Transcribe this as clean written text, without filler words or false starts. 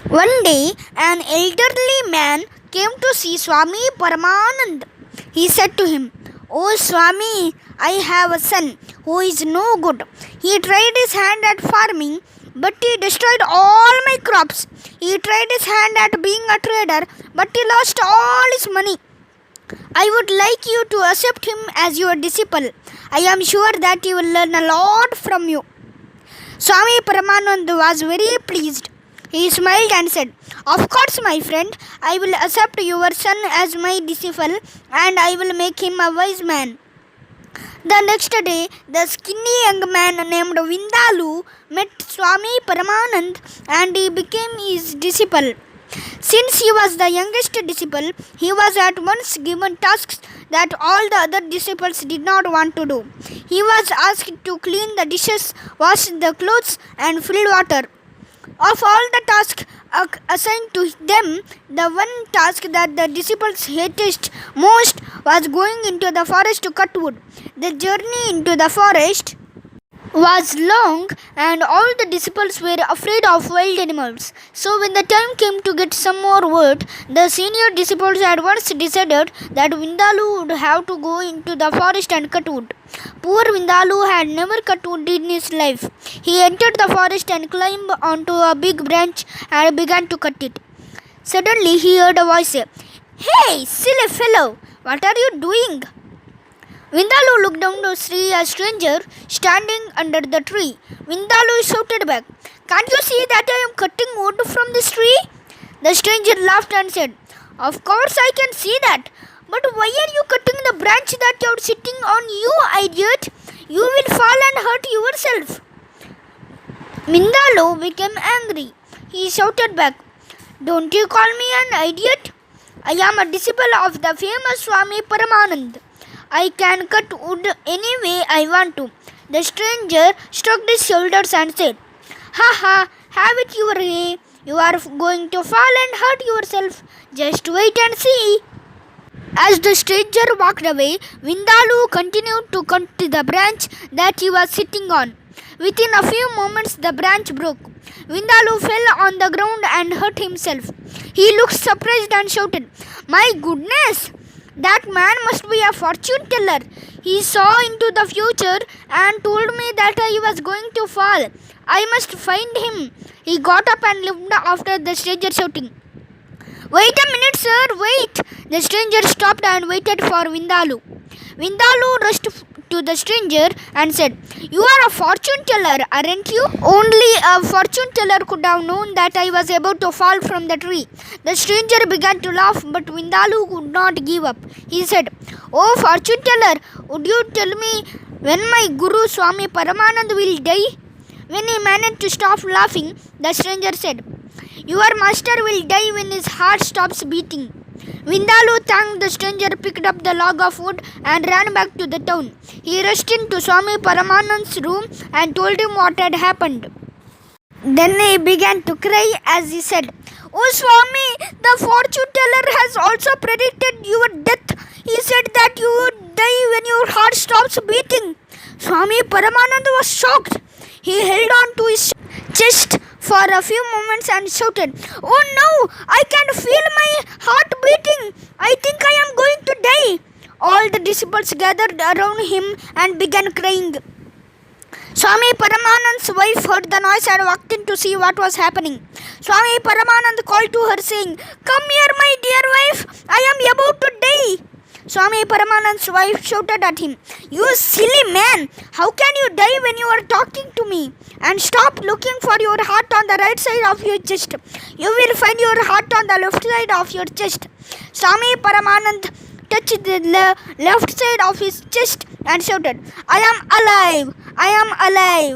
One day, an elderly man came to see Swami Parmanand. He said to him, "Oh Swami, I have a son who is no good. He tried his hand at farming, but he destroyed all my crops. He tried his hand at being a trader, but he lost all his money. I would like you to accept him as your disciple. I am sure that he will learn a lot from you." Swami Paramanand was very pleased. He smiled and said, "Of course, my friend, I will accept your son as my disciple and I will make him a wise man." The next day, the skinny young man named Vindalu met Swami Paramanand and he became his disciple. Since he was the youngest disciple, he was at once given tasks that all the other disciples did not want to do. He was asked to clean the dishes, wash the clothes, and fill water. Of all the tasks assigned to them, the one task that the disciples hated most was going into the forest to cut wood. The journey into the forest was long and all the disciples were afraid of wild animals. So when the time came to get some more wood, the senior disciples at once decided that Vindalu would have to go into the forest and cut wood. Poor Vindalu had never cut wood in his life. He entered the forest and climbed onto a big branch and began to cut it. Suddenly he heard a voice say, "Hey, silly fellow, what are you doing?" Vindalu looked down to see a stranger standing under the tree. Vindalu shouted back, "Can't you see that I am cutting wood from this tree?" The stranger laughed and said, "Of course I can see that. But why are you cutting the branch that you are sitting on, you idiot? You will fall and hurt yourself." Vindalu became angry. He shouted back, "Don't you call me an idiot? I am a disciple of the famous Swami Paramanand. I can cut wood any way I want to." The stranger shrugged his shoulders and said, "Ha ha, have it your way. You are going to fall and hurt yourself. Just wait and see." As the stranger walked away, Vindalu continued to cut the branch that he was sitting on. Within a few moments, the branch broke. Vindalu fell on the ground and hurt himself. He looked surprised and shouted, "My goodness! That man must be a fortune teller. He saw into the future and told me that I was going to fall. I must find him." He got up and left after the stranger shouting, "Wait a minute, sir, wait." The stranger stopped and waited for Vindalu. Vindalu rushed to the stranger and said, "You are a fortune teller, aren't you?" "Only a fortune teller could have known that I was about to fall from the tree." The stranger began to laugh, but Vindalu could not give up. He said, "Oh fortune teller, would you tell me when my Guru Swami Paramanand will die?" When he managed to stop laughing, the stranger said, "Your master will die when his heart stops beating." Vindalu thanked the stranger, picked up the log of wood and ran back to the town. He rushed into Swami Paramanand's room and told him what had happened. Then he began to cry as he said, "Oh Swami, the fortune teller has also predicted your death. He said that you would die when your heart stops beating." Swami Paramanand was shocked. He held on to his chest for a few moments and shouted, "Oh no, I can feel my heart beating. I think I am going to die." All the disciples gathered around him and began crying. Swami Paramanand's wife heard the noise and walked in to see what was happening. Swami Paramanand called to her saying, "Come here, my dear wife, I am about to die." Swami Paramanand's wife shouted at him, "You silly man, how can you die when you are talking to me? And stop looking for your heart on the right side of your chest. You will find your heart on the left side of your chest." Swami Paramanand touched the left side of his chest and shouted, "I am alive! I am alive!"